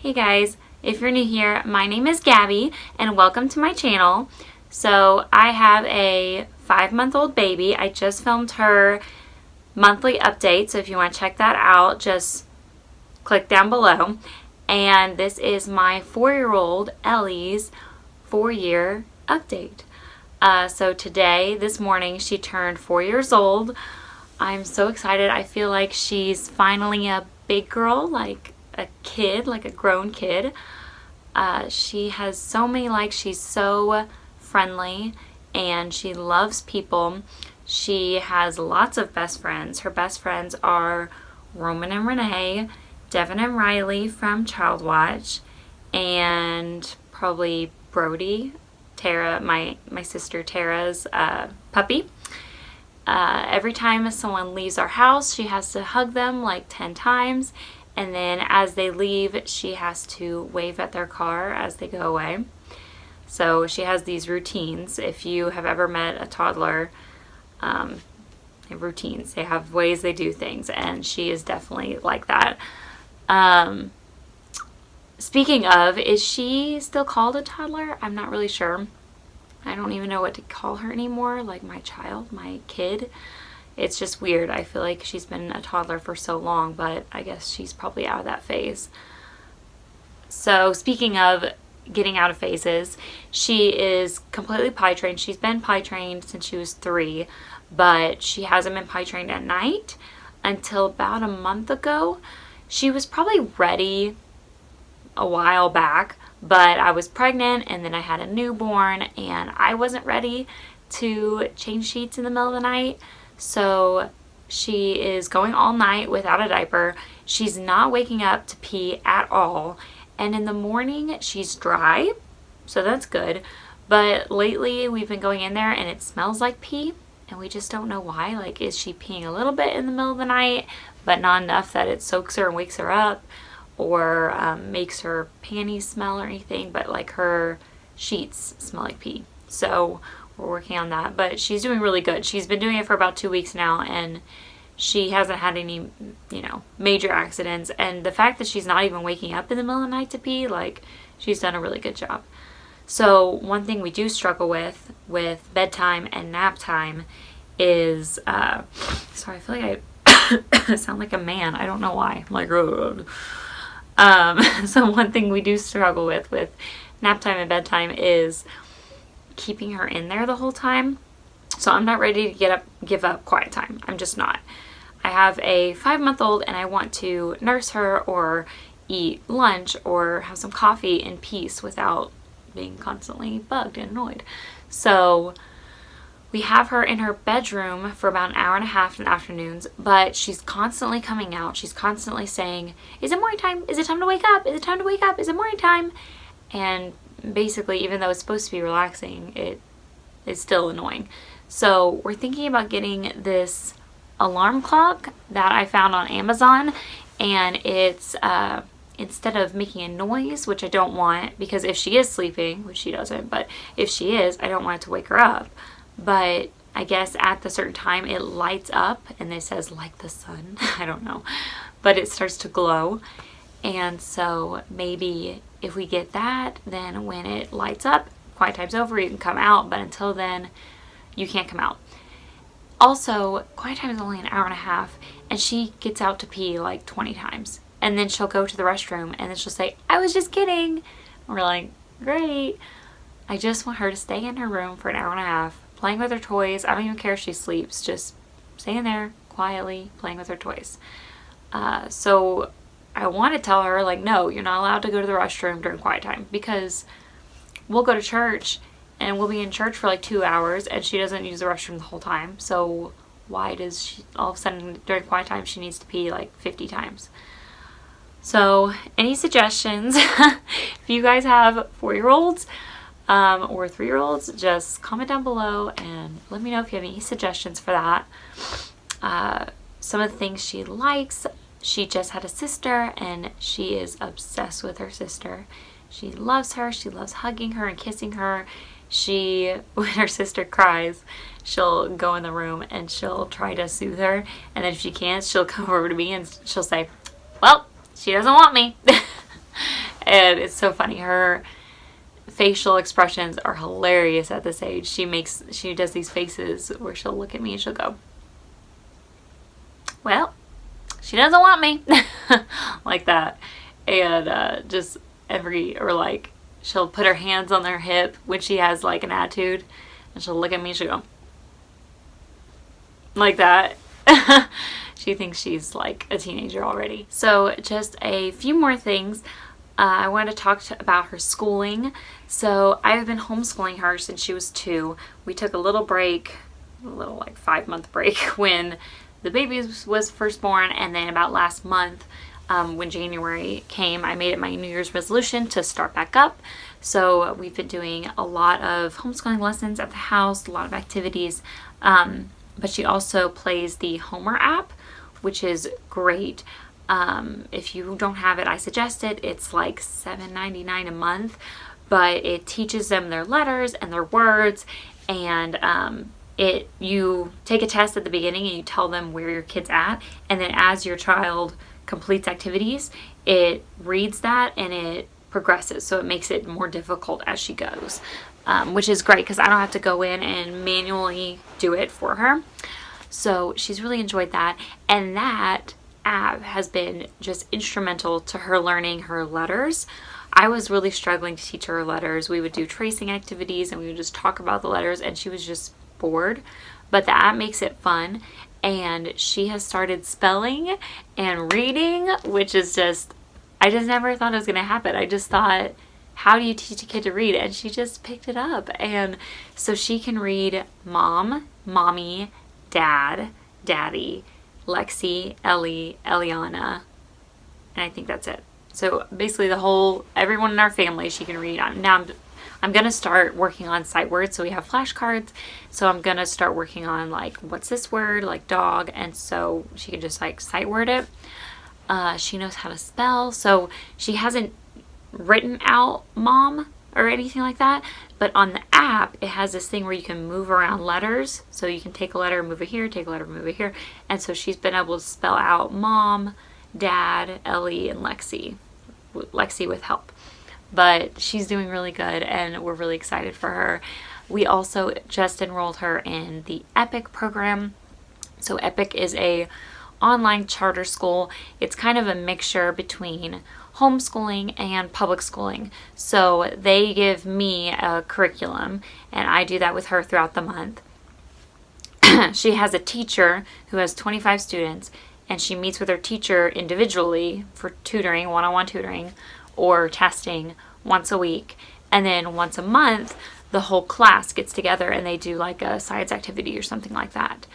Hey guys, if you're new here, my name is Gabby and welcome to my channel. So I have a 5-month-old baby. I just filmed her monthly update, so if you want to check that out, just click down below. And this is my 4-year-old Ellie's 4-year update. So today, this morning, she turned 4 years old. I'm so excited. I feel like she's finally a big girl, like a kid, like a grown kid. She has so many likes. She's so friendly and she loves people. She has lots of best friends. Her best friends are Roman and Renee, Devin and Riley from Child Watch, and probably Brody, Tara, my sister Tara's puppy. Every time someone leaves our house, she has to hug them like 10 times. And then as they leave, she has to wave at their car as they go away. So she has these routines. If you have ever met a toddler, they have routines. They have ways they do things, and she is definitely like that. Speaking of, is she still called a toddler? I'm not really sure. I don't even know what to call her anymore, like my child, my kid. It's just weird. I feel like she's been a toddler for so long, but I guess she's probably out of that phase. So speaking of getting out of phases, she is completely potty trained. She's been potty trained since she was 3, but she hasn't been potty trained at night until about a month ago. She was probably ready a while back, but I was pregnant and then I had a newborn and I wasn't ready to change sheets in the middle of the night. So she is going all night without a diaper. She's not waking up to pee at all. And in the morning, she's dry, so that's good. But lately, we've been going in there and it smells like pee, and we just don't know why. Like, is she peeing a little bit in the middle of the night, but not enough that it soaks her and wakes her up, or makes her panties smell or anything, but like her sheets smell like pee. So we're working on that, but she's doing really good. She's been doing it for about 2 weeks now, and she hasn't had any, major accidents. And the fact that she's not even waking up in the middle of the night to pee, like, she's done a really good job. So one thing we do struggle with bedtime and nap time is, sorry, I feel like I sound like a man. I don't know why. I'm like, ugh. So one thing we do struggle with nap time and bedtime is keeping her in there the whole time. So I'm not ready to give up quiet time. I'm just not. I have a 5-month-old and I want to nurse her or eat lunch or have some coffee in peace without being constantly bugged and annoyed. So we have her in her bedroom for about an hour and a half in the afternoons, but she's constantly coming out. She's constantly saying, "Is it morning time? Is it time to wake up? Is it time to wake up? Is it morning time?" And basically, even though it's supposed to be relaxing, it is still annoying. So we're thinking about getting this alarm clock that I found on Amazon, and it's instead of making a noise, which I don't want, because if she is sleeping, which she doesn't, but if she is, I don't want it to wake her up. But I guess at the certain time it lights up and it says like the sun. I don't know, but it starts to glow. And so maybe if we get that, then when it lights up, quiet time's over, you can come out, but until then, you can't come out. Also, quiet time is only an hour and a half, and she gets out to pee like 20 times. And then she'll go to the restroom, and then she'll say, "I was just kidding." And we're like, great. I just want her to stay in her room for an hour and a half, playing with her toys. I don't even care if she sleeps, just staying there quietly, playing with her toys. So I want to tell her, like, no, you're not allowed to go to the restroom during quiet time, because we'll go to church and we'll be in church for like 2 hours and she doesn't use the restroom the whole time. So why does she all of a sudden during quiet time she needs to pee like 50 times? So any suggestions? If you guys have 4-year-olds or 3-year-olds, just comment down below and let me know if you have any suggestions for that. Some of the things she likes: she just had a sister and she is obsessed with her sister. She loves her. She loves hugging her and kissing her. When her sister cries, she'll go in the room and she'll try to soothe her. And then if she can't, she'll come over to me and she'll say, "Well, she doesn't want me." And it's so funny. Her facial expressions are hilarious at this age. She does these faces where she'll look at me and she'll go, well, she doesn't want me. Like that. And she'll put her hands on their hip when she has like an attitude, and she'll look at me and she'll go like that. She thinks she's like a teenager already. So just a few more things. I wanted to talk about her schooling. So I've been homeschooling her since she was 2. We took a little break, like 5-month break when the baby was first born, and then about last month, when January came, I made it my New Year's resolution to start back up. So we've been doing a lot of homeschooling lessons at the house, a lot of activities, but she also plays the Homer app, which is great. If you don't have it, I suggest it. It's like $7.99 a month, but it teaches them their letters and their words, and you take a test at the beginning and you tell them where your kid's at, and then as your child completes activities, it reads that and it progresses, so it makes it more difficult as she goes, which is great because I don't have to go in and manually do it for her. So she's really enjoyed that, and that app has been just instrumental to her learning her letters. I was really struggling to teach her letters. We would do tracing activities and we would just talk about the letters, and she was just bored, but the app makes it fun, and she has started spelling and reading, which is just, I just never thought it was going to happen. I just thought, how do you teach a kid to read? And she just picked it up, and so she can read mom, mommy, dad, daddy, Lexi, Ellie, Eliana, and I think that's it. So basically everyone in our family she can read. I'm going to start working on sight words, so we have flashcards. So I'm going to start working on like, what's this word, like dog, and so she can just like sight word it. She knows how to spell, so she hasn't written out mom or anything like that, but on the app it has this thing where you can move around letters, so you can take a letter, move it here, take a letter, move it here, and so she's been able to spell out mom, dad, Ellie, and Lexi with help. But she's doing really good, and we're really excited for her. We also just enrolled her in the EPIC program. So EPIC is a online charter school. It's kind of a mixture between homeschooling and public schooling. So they give me a curriculum, and I do that with her throughout the month. She has a teacher who has 25 students, and she meets with her teacher individually for tutoring, one-on-one tutoring, or testing once a week. And then once a month, the whole class gets together and they do like a science activity or something like that.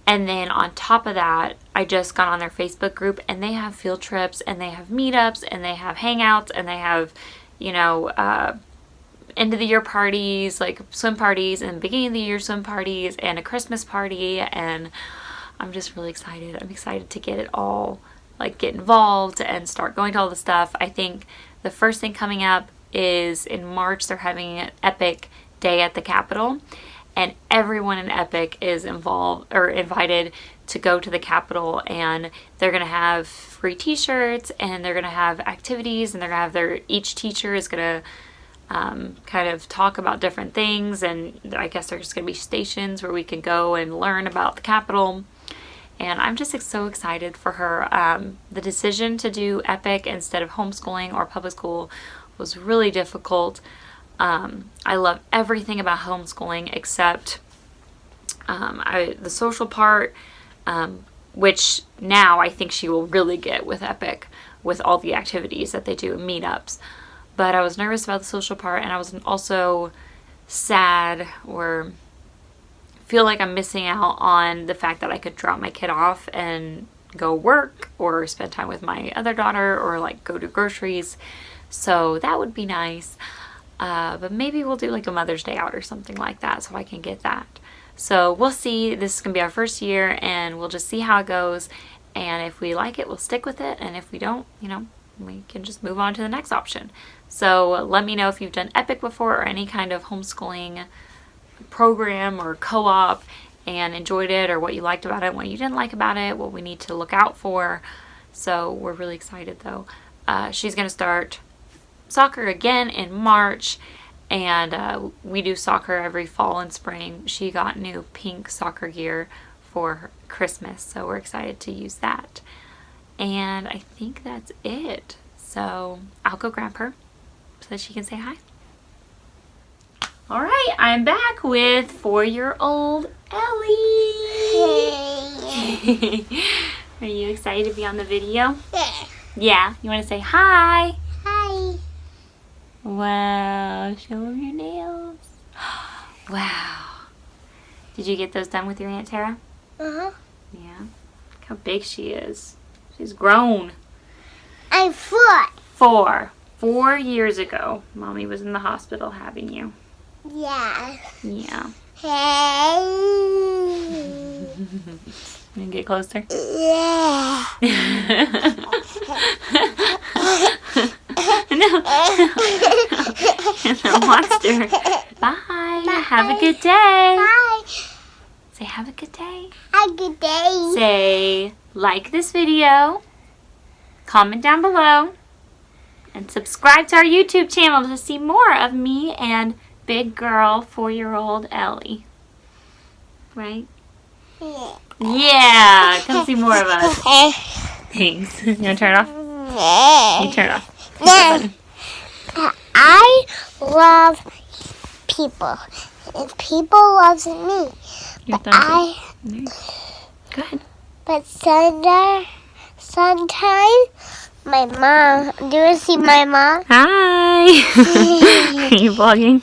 And then on top of that, I just got on their Facebook group, and they have field trips, and they have meetups, and they have hangouts, and they have, end of the year parties, like swim parties, and beginning of the year swim parties, and a Christmas party. And I'm just really excited. I'm excited to get it all, like get involved and start going to all the stuff. I think the first thing coming up is in March, they're having an EPIC day at the Capitol. And everyone in EPIC is invited to go to the Capitol, and they're going to have free t-shirts, and they're going to have activities, and they're going to have each teacher is going to kind of talk about different things, and I guess there's going to be stations where we can go and learn about the Capitol. And I'm just so excited for her. The decision to do EPIC instead of homeschooling or public school was really difficult. I love everything about homeschooling except the social part, which now I think she will really get with EPIC, with all the activities that they do, meetups. But I was nervous about the social part, and I was also sad or feel like I'm missing out on the fact that I could drop my kid off and go work or spend time with my other daughter or like go do groceries. So that would be nice. But maybe we'll do like a Mother's Day out or something like that so I can get that. So we'll see. This is going to be our first year, and we'll just see how it goes. And if we like it, we'll stick with it. And if we don't, we can just move on to the next option. So let me know if you've done EPIC before or any kind of homeschooling program or co-op and enjoyed it, or what you liked about it, what you didn't like about it, what we need to look out for. So we're really excited though. She's going to start soccer again in March, and we do soccer every fall and spring. She got new pink soccer gear for Christmas, so we're excited to use that. And I think that's it. So I'll go grab her so that she can say hi. All right, I'm back with 4-year-old Ellie. Hey. Are you excited to be on the video? Yeah. Yeah, you want to say hi? Hi. Wow, show them your nails. Wow. Did you get those done with your Aunt Tara? Uh-huh. Yeah. Look how big she is. She's grown. I'm 4. 4. 4 years ago, Mommy was in the hospital having you. Yeah. Yeah. Hey. You can get closer? Yeah. No. It's a monster. Bye. Have a good day. Bye. Say have a good day. Have a good day. Say like this video, comment down below, and subscribe to our YouTube channel to see more of me and big girl 4-year-old Ellie. Right? Yeah. Yeah. Come see more of us. Thanks. You want to turn it off? You turn it off. I love people. And people loves me. Your But thumbs up. Good. But sometimes my mom. Do you see my mom? Hi. Are you vlogging?